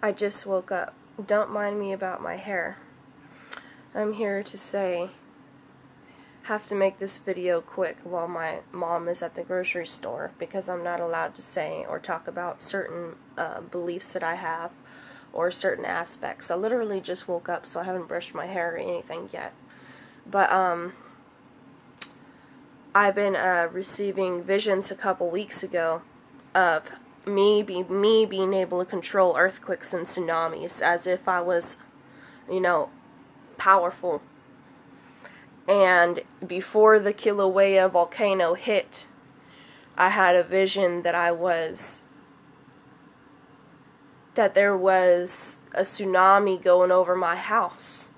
I just woke up. Don't mind me about my hair. I'm here to say, have to make this video quick while my mom is at the grocery store because I'm not allowed to say or talk about certain beliefs that I have or certain aspects. I literally just woke up, so I haven't brushed my hair or anything yet. But I've been receiving visions a couple weeks ago of me being able to control earthquakes and tsunamis as if I was, powerful. And before the Kilowa volcano hit, I had a vision that there was a tsunami going over my house.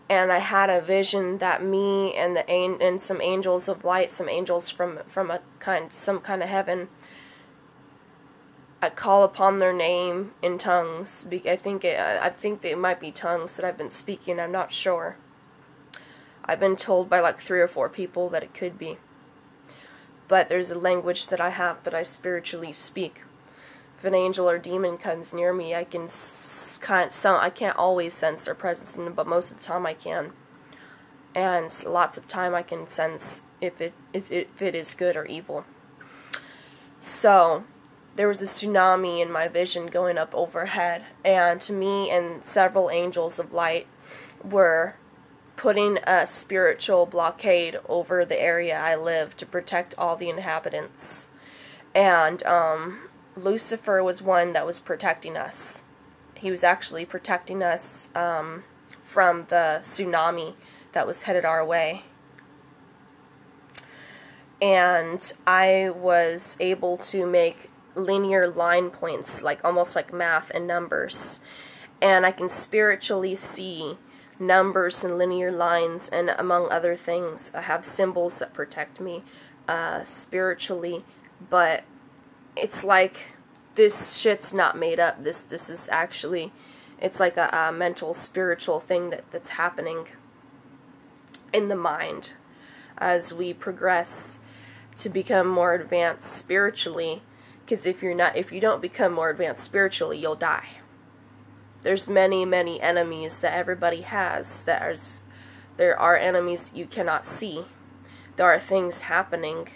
And I had a vision that me and some angels of light, some angels from some kind of heaven, I call upon their name in tongues. I think it might be tongues that I've been speaking. I'm not sure. I've been told by like 3 or 4 people that it could be. But there's a language that I have that I spiritually speak. If an angel or demon comes near me, I can I can't always sense their presence, but most of the time I can. And lots of time I can sense if it is good or evil. So there was a tsunami in my vision going up overhead, and to me and several angels of light were putting a spiritual blockade over the area I live to protect all the inhabitants. And Lucifer was one that was protecting us. He was actually protecting us from the tsunami that was headed our way. And I was able to make linear line points, almost like math and numbers. And I can spiritually see numbers and linear lines, and among other things, I have symbols that protect me spiritually. But it's like this shit's not made up. This is actually, it's like a mental, spiritual thing that's happening in the mind as we progress to become more advanced spiritually. Because if you don't become more advanced spiritually, you'll die. There's many enemies that everybody has. There are enemies you cannot see. There are things happening.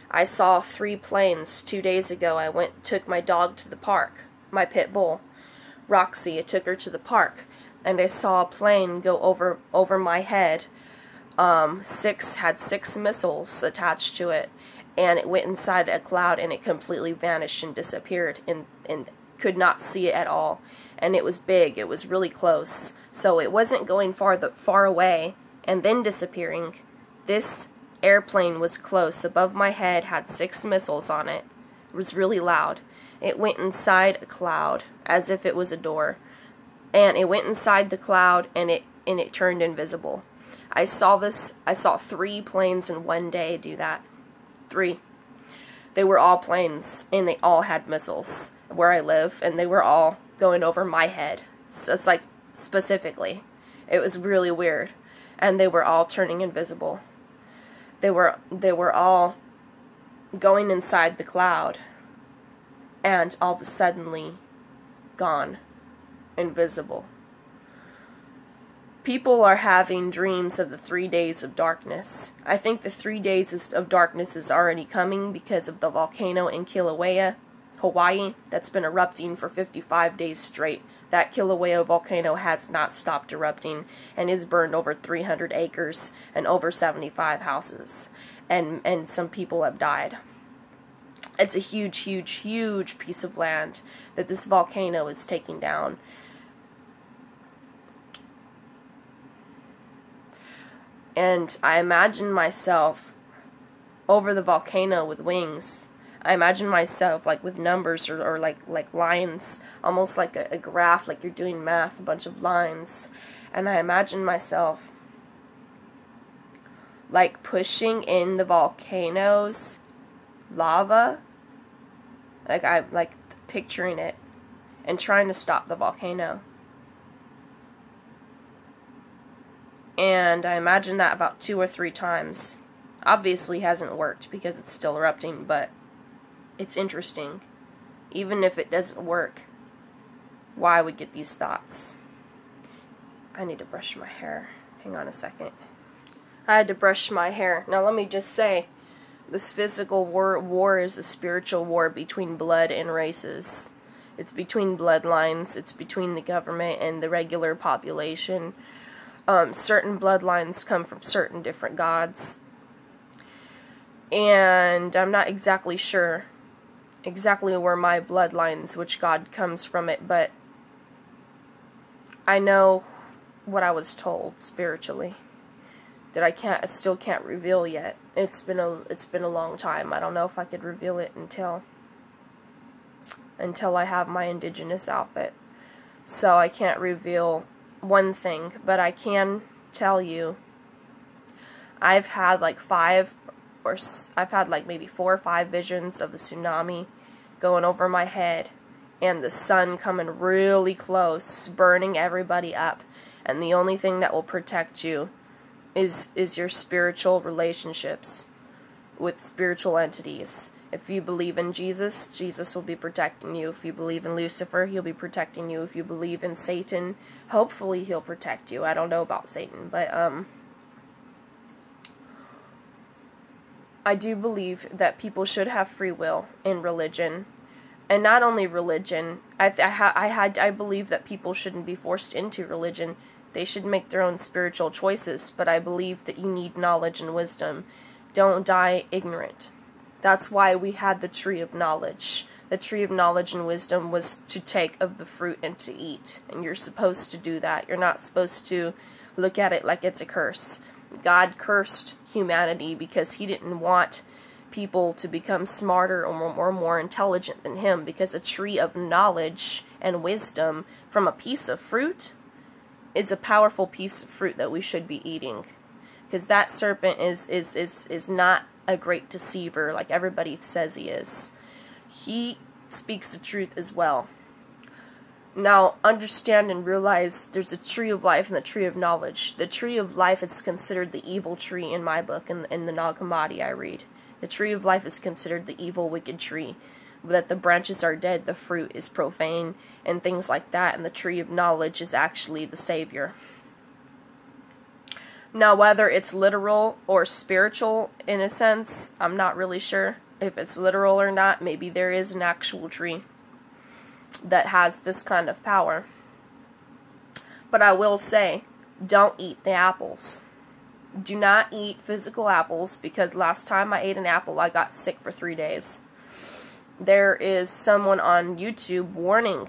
I saw 3 planes 2 days ago. I took my dog to the park, my pit bull, Roxy. I took her to the park, and I saw a plane go over my head. Had 6 missiles attached to it, and it went inside a cloud, and it completely vanished and disappeared, and could not see it at all. And it was big. It was really close. So it wasn't going far away and then disappearing. This airplane was close, above my head, had 6 missiles on it. It was really loud. It went inside a cloud as if it was a door. And it went inside the cloud, and it turned invisible. I saw 3 planes in one day do that. 3. They were all planes, and they all had missiles where I live, and they were all going over my head. So it's like, specifically. It was really weird. And they were all turning invisible. They were all going inside the cloud, and all of a suddenly gone. Invisible. People are having dreams of the 3 days of darkness. I think the 3 days of darkness is already coming because of the volcano in Kilowa, Hawaii, that's been erupting for 55 days straight. That Kilowa volcano has not stopped erupting and has burned over 300 acres and over 75 houses. And some people have died. It's a huge piece of land that this volcano is taking down. And I imagine myself over the volcano with wings. I imagine myself with numbers or like lines, almost like a graph, like you're doing math, a bunch of lines. And I imagine myself pushing in the volcano's lava. I'm picturing it and trying to stop the volcano. And I imagine that about 2 or 3 times. Obviously hasn't worked because it's still erupting, but it's interesting. Even if it doesn't work, why I would get these thoughts. I need to brush my hair. Hang on a second. I had to brush my hair. Now let me just say, this physical war is a spiritual war between blood and races. It's between bloodlines. It's between the government and the regular population. Certain bloodlines come from certain different gods. And I'm not exactly sure exactly where my bloodlines, which god comes from it, but I know what I was told spiritually that I still can't reveal yet. It's been a long time. I don't know if I could reveal it until I have my indigenous outfit. So I can't reveal one thing, but I can tell you I've had like maybe 4 or 5 visions of a tsunami going over my head and the sun coming really close, burning everybody up. And the only thing that will protect you is your spiritual relationships with spiritual entities. If you believe in Jesus, Jesus will be protecting you. If you believe in Lucifer, he'll be protecting you. If you believe in Satan, hopefully he'll protect you. I don't know about Satan, but I do believe that people should have free will in religion. And not only religion, I believe that people shouldn't be forced into religion. They should make their own spiritual choices, but I believe that you need knowledge and wisdom. Don't die ignorant. That's why we had the tree of knowledge. The tree of knowledge and wisdom was to take of the fruit and to eat. And you're supposed to do that. You're not supposed to look at it like it's a curse. God cursed humanity because he didn't want people to become smarter or more intelligent than him, because a tree of knowledge and wisdom from a piece of fruit is a powerful piece of fruit that we should be eating. Because that serpent is not a great deceiver like everybody says he is. He speaks the truth as well. Now, understand and realize there's a tree of life and the tree of knowledge. The tree of life is considered the evil tree in my book, in the Nag Hammadi I read. The tree of life is considered the evil, wicked tree. That the branches are dead, the fruit is profane, and things like that. And the tree of knowledge is actually the savior. Now, whether it's literal or spiritual in a sense, I'm not really sure. If it's literal or not, maybe there is an actual tree that has this kind of power. But I will say, don't eat the apples. Do not eat physical apples, because last time I ate an apple, I got sick for 3 days. There is someone on YouTube warning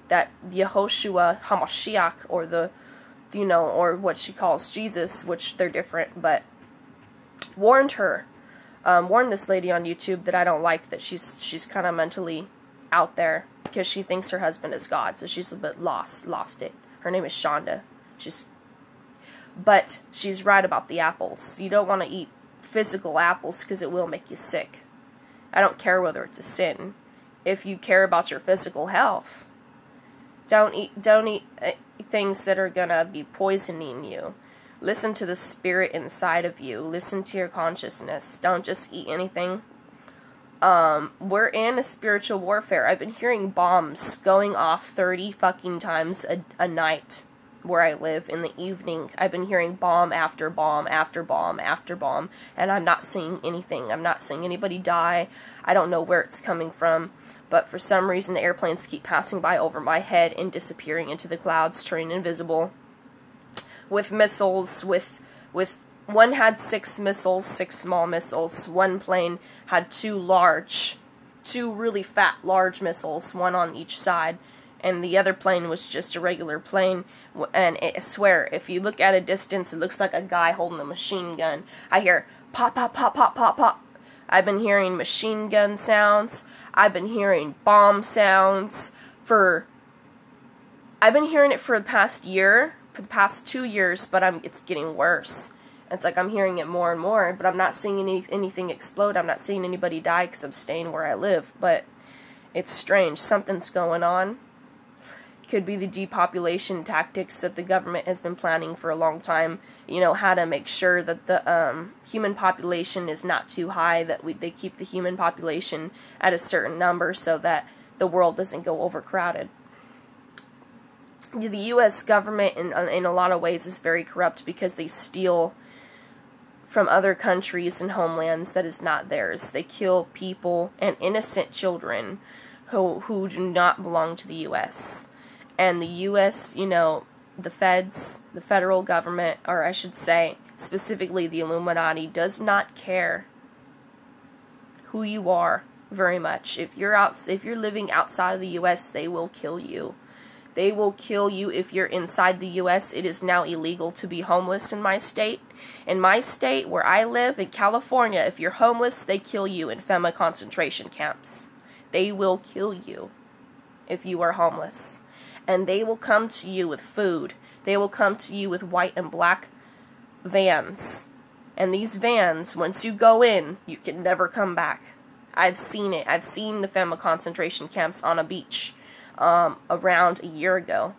that Yehoshua HaMashiach, or what she calls Jesus, which they're different, but warned this lady on YouTube that I don't like, that she's kind of mentally out there, because she thinks her husband is God, so she's a bit lost it. Her name is Shonda. But she's right about the apples. You don't want to eat physical apples because it will make you sick. I don't care whether it's a sin. If you care about your physical health, don't eat things that are gonna be poisoning you. Listen to the spirit inside of you. Listen to your consciousness. Don't just eat anything. We're in a spiritual warfare. I've been hearing bombs going off 30 fucking times a night where I live in the evening. I've been hearing bomb after bomb after bomb after bomb, and I'm not seeing anything. I'm not seeing anybody die. I don't know where it's coming from, but for some reason the airplanes keep passing by over my head and disappearing into the clouds, turning invisible. With missiles, with one had 6 missiles, 6 small missiles. One plane had 2 really fat, large missiles, one on each side. And the other plane was just a regular plane. And I swear, if you look at a distance, it looks like a guy holding a machine gun. I hear pop, pop, pop, pop, pop, pop. I've been hearing machine gun sounds. I've been hearing bomb sounds I've been hearing it for the past year, for the past 2 years, but it's getting worse. It's like I'm hearing it more and more, but I'm not seeing anything explode. I'm not seeing anybody die because I'm staying where I live. But it's strange. Something's going on. Could be the depopulation tactics that the government has been planning for a long time. You know, how to make sure that the human population is not too high, that they keep the human population at a certain number so that the world doesn't go overcrowded. The U.S. government, in a lot of ways, is very corrupt because they steal from other countries and homelands that is not theirs. They kill people and innocent children who do not belong to the U.S. And the U.S., you know, the feds, the federal government, or I should say, specifically the Illuminati, does not care who you are very much. If you're living outside of the U.S., they will kill you. They will kill you if you're inside the U.S. It is now illegal to be homeless in my state. In my state, where I live, in California, if you're homeless, they kill you in Fema concentration camps. They will kill you if you are homeless. And they will come to you with food. They will come to you with white and black vans. And these vans, once you go in, you can never come back. I've seen it. I've seen the Fema concentration camps on a beach around a year ago.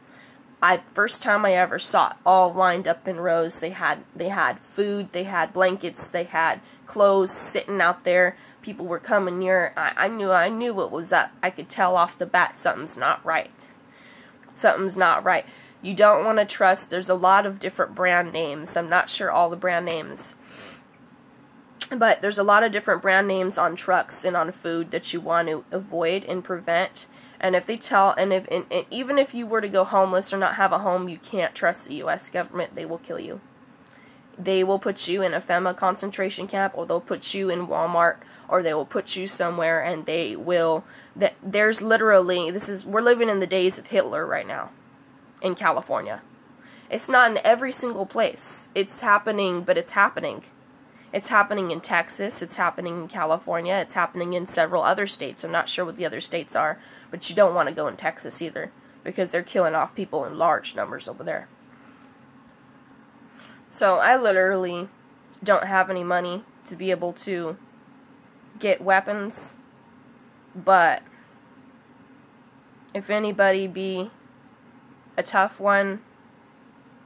First time I ever saw it, all lined up in rows. They had food, they had blankets, they had clothes sitting out there. People were coming near. I knew what was up. I could tell off the bat something's not right. Something's not right. You don't want to trust. There's a lot of different brand names. I'm not sure all the brand names. But there's a lot of different brand names on trucks and on food that you want to avoid and prevent. And if they tell, and even if you were to go homeless or not have a home, you can't trust the U.S. government. They will kill you. They will put you in a Fema concentration camp, or they'll put you in Walmart, or they will put you somewhere, and they will. There's literally, we're living in the days of Hitler right now in California. It's not in every single place. It's happening, but it's happening. It's happening in Texas, it's happening in California, it's happening in several other states. I'm not sure what the other states are, but you don't want to go in Texas either, because they're killing off people in large numbers over there. So I literally don't have any money to be able to get weapons, but if anybody be a tough one,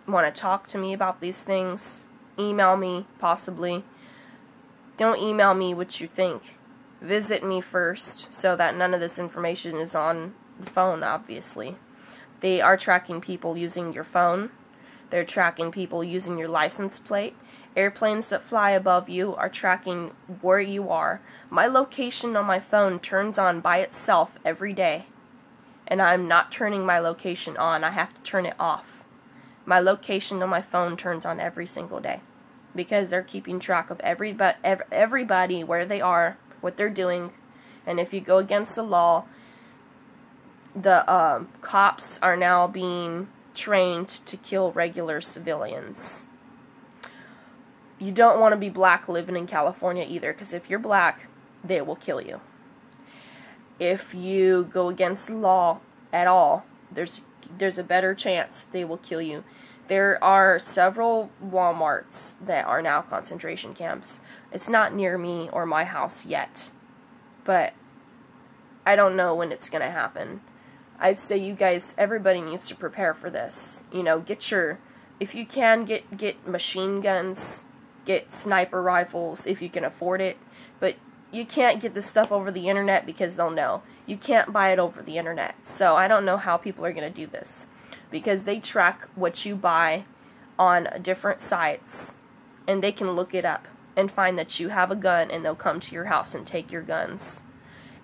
want to talk to me about these things, email me, possibly. Don't email me what you think. Visit me first, so that none of this information is on the phone, obviously. They are tracking people using your phone. They're tracking people using your license plate. Airplanes that fly above you are tracking where you are. My location on my phone turns on by itself every day. And I'm not turning my location on. I have to turn it off. My location on my phone turns on every single day, because they're keeping track of everybody, where they are, what they're doing, and if you go against the law, the cops are now being trained to kill regular civilians. You don't want to be black living in California either, because if you're black, they will kill you. If you go against the law at all, there's a better chance they will kill you. There are several Walmarts that are now concentration camps. It's not near me or my house yet, but I don't know when it's going to happen. I'd say you guys, everybody needs to prepare for this. You know, if you can, get machine guns, get sniper rifles if you can afford it, but you can't get this stuff over the internet because they'll know. You can't buy it over the internet. So I don't know how people are going to do this, because they track what you buy on different sites, and they can look it up and find that you have a gun, and they'll come to your house and take your guns.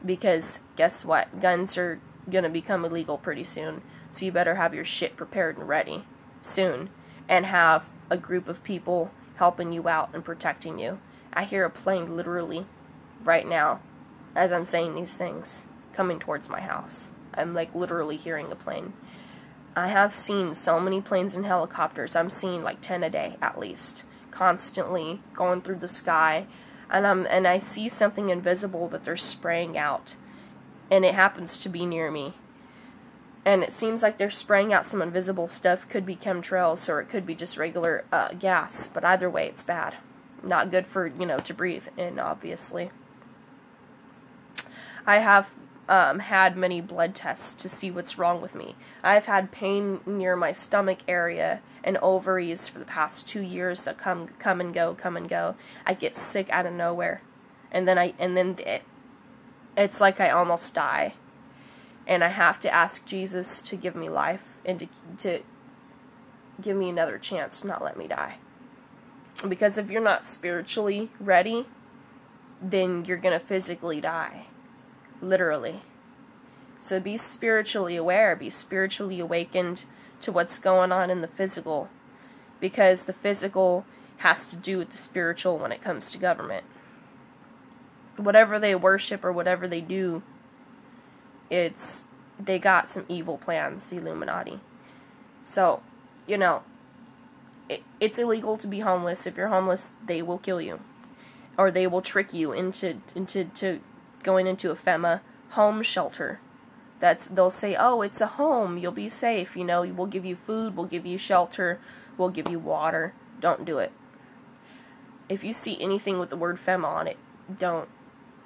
Because guess what? Guns are going to become illegal pretty soon. So you better have your shit prepared and ready soon, and have a group of people helping you out and protecting you. I hear a plane literally right now, as I'm saying these things, coming towards my house. I'm like literally hearing a plane. I have seen so many planes and helicopters. I'm seeing like 10 a day at least, constantly going through the sky, and I see something invisible that they're spraying out, and it happens to be near me. And it seems like they're spraying out some invisible stuff. Could be chemtrails, or it could be just regular gas, but either way it's bad. Not good for, to breathe in, obviously. I have had many blood tests to see what's wrong with me. I've had pain near my stomach area and ovaries for the past 2 years that come and go. I get sick out of nowhere, and then it's like I almost die, and I have to ask Jesus to give me life and to give me another chance to not let me die. Because if you're not spiritually ready, then you're going to physically die. Literally. So be spiritually aware, be spiritually awakened to what's going on in the physical. Because the physical has to do with the spiritual when it comes to government. Whatever they worship or whatever they do, they got some evil plans, the Illuminati. So, you know, it's illegal to be homeless. If you're homeless, they will kill you. Or they will trick you into going into a Fema home shelter. They'll say, oh, it's a home, you'll be safe, you know, we'll give you food, we'll give you shelter, we'll give you water. Don't do it. If you see anything with the word Fema on it, don't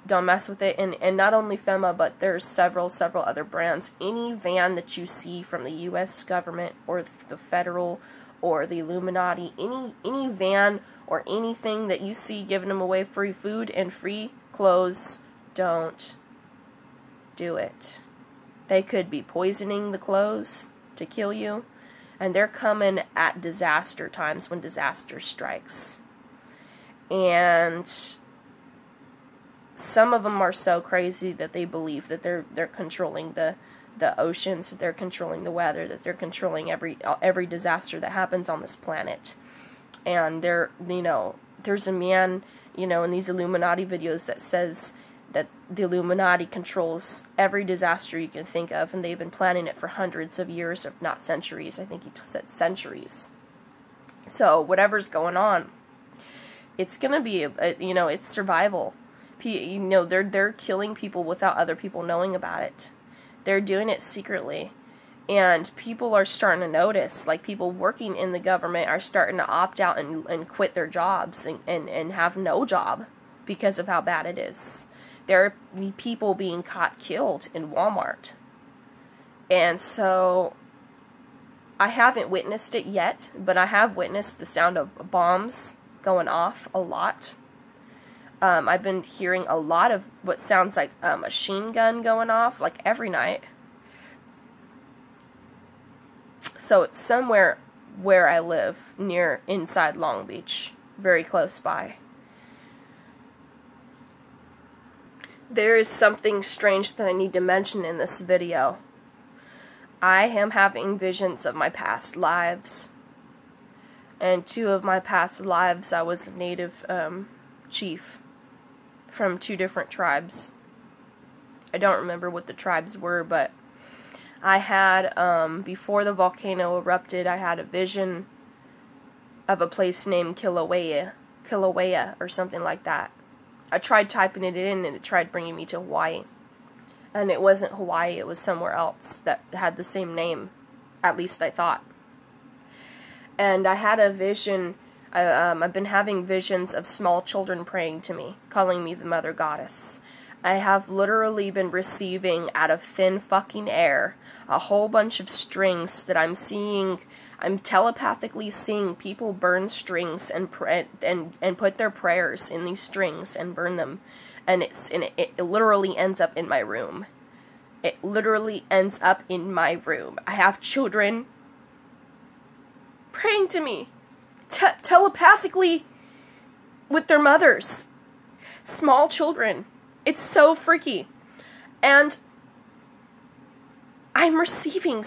mess with it. And not only Fema, but there's several other brands. Any van that you see from the U.S. government or the federal or the Illuminati, any van or anything that you see giving them away free food and free clothes, don't do it. They could be poisoning the clothes to kill you, and they're coming at disaster times when disaster strikes. And some of them are so crazy that they believe that they're controlling the oceans, that they're controlling the weather, that they're controlling every disaster that happens on this planet. And there's a man, in these Illuminati videos that says that the Illuminati controls every disaster you can think of, and they've been planning it for hundreds of years, if not centuries. I think he said centuries. So whatever's going on, it's gonna be it's survival. They're killing people without other people knowing about it. They're doing it secretly. And people are starting to notice, like people working in the government are starting to opt out and quit their jobs and have no job because of how bad it is. There are people being caught killed in Walmart. And so, I haven't witnessed it yet, but I have witnessed the sound of bombs going off a lot. I've been hearing a lot of what sounds like a machine gun going off, like every night. So it's somewhere where I live, inside Long Beach, very close by. There is something strange that I need to mention in this video. I am having visions of my past lives. And 2 of my past lives, I was a native chief from 2 different tribes. I don't remember what the tribes were, but I had, before the volcano erupted, I had a vision of a place named Kilowa, or something like that. I tried typing it in, and it tried bringing me to Hawaii. And it wasn't Hawaii, it was somewhere else that had the same name, at least I thought. And I had a vision, I've been having visions of small children praying to me, calling me the Mother Goddess. I have literally been receiving out of thin fucking air a whole bunch of strings that I'm telepathically seeing people burn strings and put their prayers in these strings and burn them, and it literally ends up in my room. It literally ends up in my room. I have children praying to me telepathically with their mothers. Small children. It's so freaky. And I receive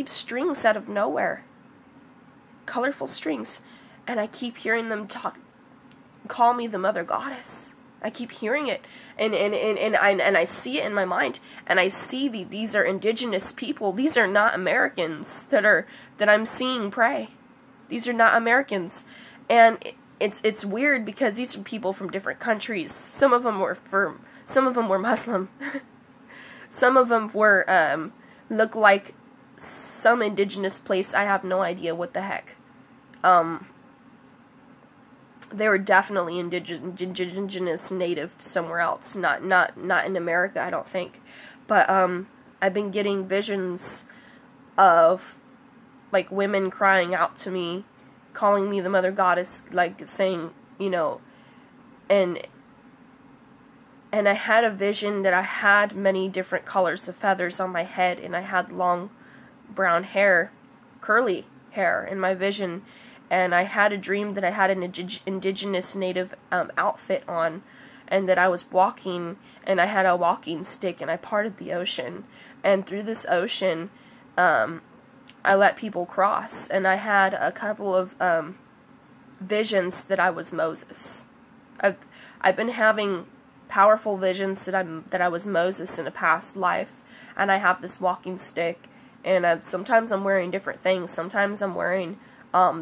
strings out of nowhere. Colorful strings. And I keep hearing them call me the Mother Goddess. I keep hearing it. And I see it in my mind. And I see these are indigenous people. These are not Americans that I'm seeing pray. These are not Americans. And it's weird because these are people from different countries. Some of them were Muslim. Some of them were look like some indigenous place. I have no idea what the heck. They were definitely indigenous, native to somewhere else, not in America, I don't think. But I've been getting visions of like women crying out to me, calling me the Mother Goddess, like saying, and I had a vision that I had many different colors of feathers on my head, and I had long brown hair, curly hair in my vision, and I had a dream that I had an indigenous native outfit on, and that I was walking, and I had a walking stick, and I parted the ocean, and through this ocean, I let people cross, and I had a couple of visions that I was Moses. I've been having powerful visions that I was Moses in a past life, and I have this walking stick, and sometimes I'm wearing different things. Sometimes I'm wearing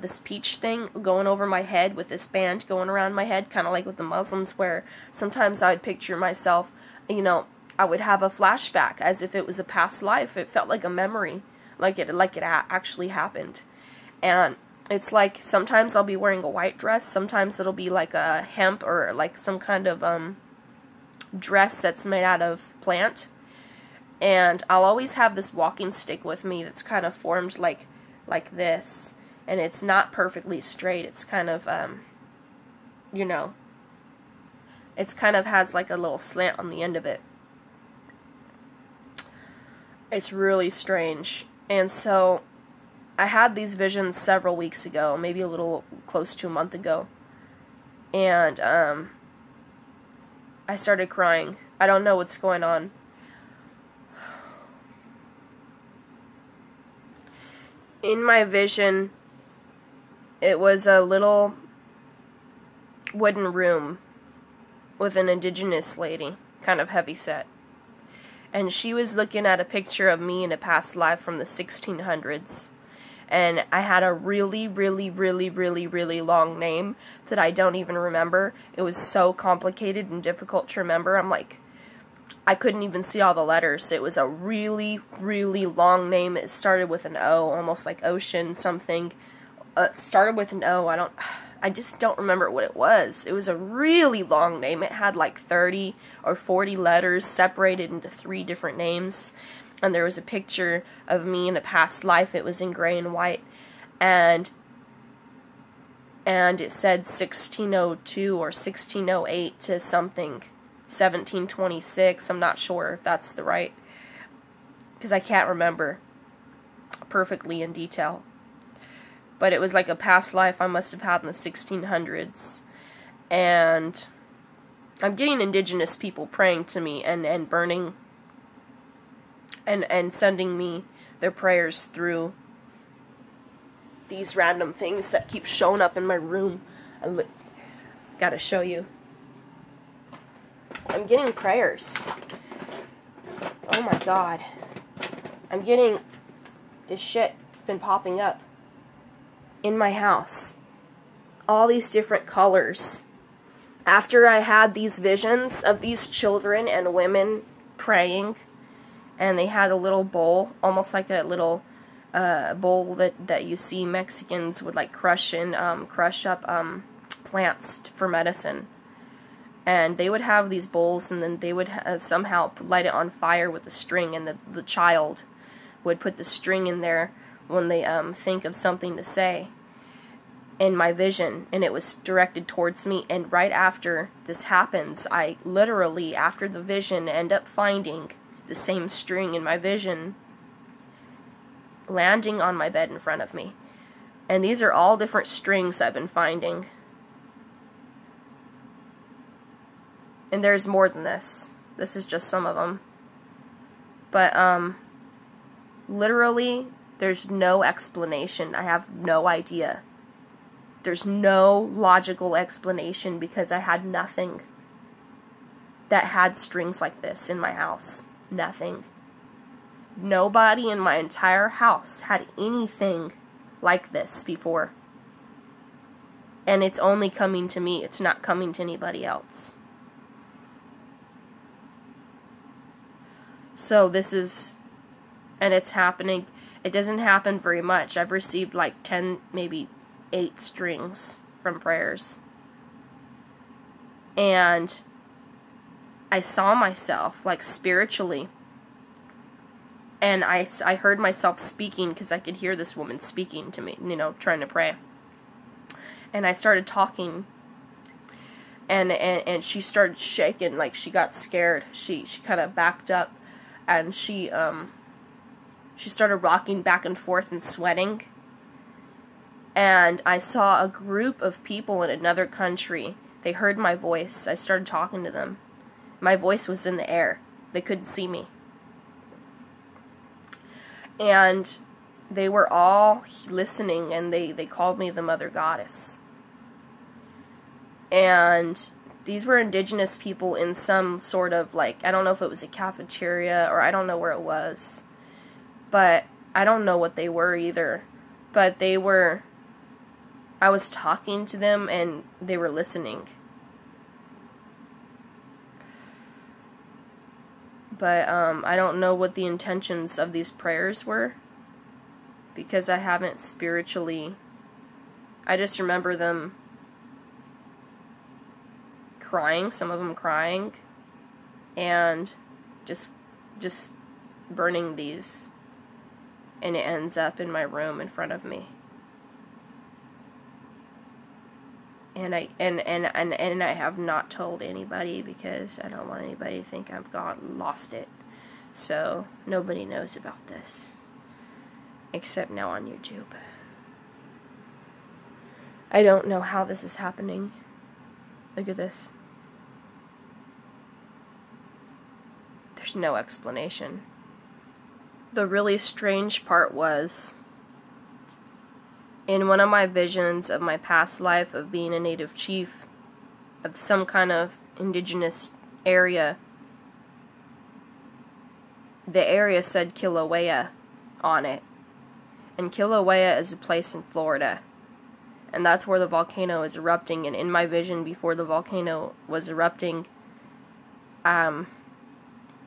this peach thing going over my head with this band going around my head, kind of like what the Muslims wear. Sometimes I'd picture myself, you know, I would have a flashback as if it was a past life. It felt like a memory, like it actually happened. And it's like sometimes I'll be wearing a white dress, sometimes it'll be like a hemp or like some kind of dress that's made out of plant. And I'll always have this walking stick with me that's kind of formed like this. And it's not perfectly straight. It's kind of, you know, it's kind of has like a little slant on the end of it. It's really strange. And so I had these visions several weeks ago, maybe a little close to a month ago. And I started crying. I don't know what's going on. In my vision, it was a little wooden room with an indigenous lady, kind of heavy set. And she was looking at a picture of me in a past life from the 1600s. And I had a really, really, really, really, really long name that I don't even remember. It was so complicated and difficult to remember. I'm like, I couldn't even see all the letters. It was a really, really long name. It started with an O, almost like ocean something. It started with an O. I just don't remember what it was. It was a really long name. It had like 30 or 40 letters separated into 3 different names. And there was a picture of me in a past life. It was in gray and white. And it said 1602 or 1608 to something. 1726, I'm not sure if that's the right, because I can't remember perfectly in detail. But it was like a past life I must have had in the 1600s. And I'm getting indigenous people praying to me and burning and sending me their prayers through these random things that keep showing up in my room. Gotta show you. I'm getting prayers. Oh my god. I'm getting this shit. It's been popping up in my house. All these different colors. After I had these visions of these children and women praying, and they had a little bowl, almost like a little bowl that you see Mexicans would like crush up plants for medicine. And they would have these bowls, and then they would somehow light it on fire with a string, and the child would put the string in there when they think of something to say in my vision, and it was directed towards me. And right after this happens, I literally, after the vision, end up finding the same string in my vision landing on my bed in front of me. And these are all different strings I've been finding. And there's more than this. This is just some of them. But, literally, there's no explanation. I have no idea. There's no logical explanation because I had nothing that had strings like this in my house. Nothing. Nobody in my entire house had anything like this before. And it's only coming to me. It's not coming to anybody else. So this is, and it's happening. It doesn't happen very much. I've received like 10, maybe 8 strings from prayers. And I saw myself, like, spiritually. And I heard myself speaking, because I could hear this woman speaking to me, you know, trying to pray. And I started talking. And she started shaking, like she got scared. She kind of backed up. And she she started rocking back and forth and sweating. And I saw a group of people in another country. They heard my voice. I started talking to them. My voice was in the air. They couldn't see me. And they were all listening, and they called me the Mother Goddess. And these were indigenous people in some sort of, like, I don't know if it was a cafeteria, or I don't know where it was. But I don't know what they were either. But they were, I was talking to them, and they were listening. But I don't know what the intentions of these prayers were, because I haven't spiritually, I just remember them crying, some of them crying, and just burning these, and it ends up in my room in front of me. And I have not told anybody, because I don't want anybody to think I've lost it. So nobody knows about this, except now on YouTube. I don't know how this is happening. Look at this. There's no explanation. The really strange part was, in one of my visions of my past life of being a native chief of some kind of indigenous area, the area said Kilowa on it. And Kilowa is a place in Florida. And that's where the volcano is erupting. And in my vision before the volcano was erupting,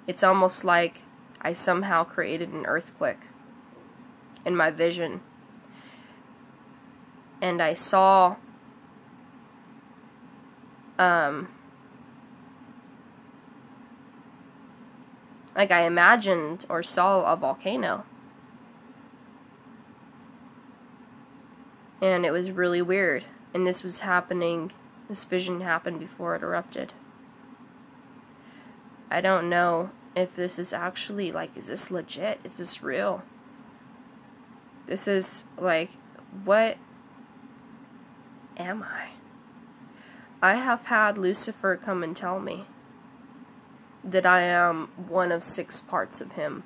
it's almost like I somehow created an earthquake in my vision. And I saw like I imagined or saw a volcano. And it was really weird. And this vision happened before it erupted. I don't know if this is actually, like, is this legit? Is this real? This is, like, what am I? I have had Lucifer come and tell me that I am one of 6 parts of him.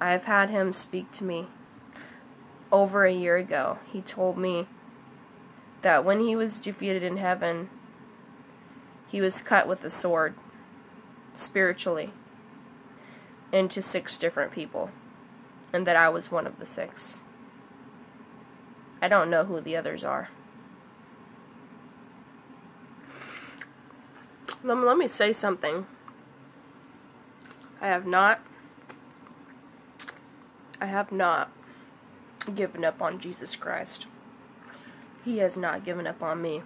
I have had him speak to me. Over a year ago, he told me that when he was defeated in heaven, he was cut with a sword, spiritually, into 6 different people, and that I was one of the 6. I don't know who the others are. Let me say something. I have not given up on Jesus Christ. He has not given up on me.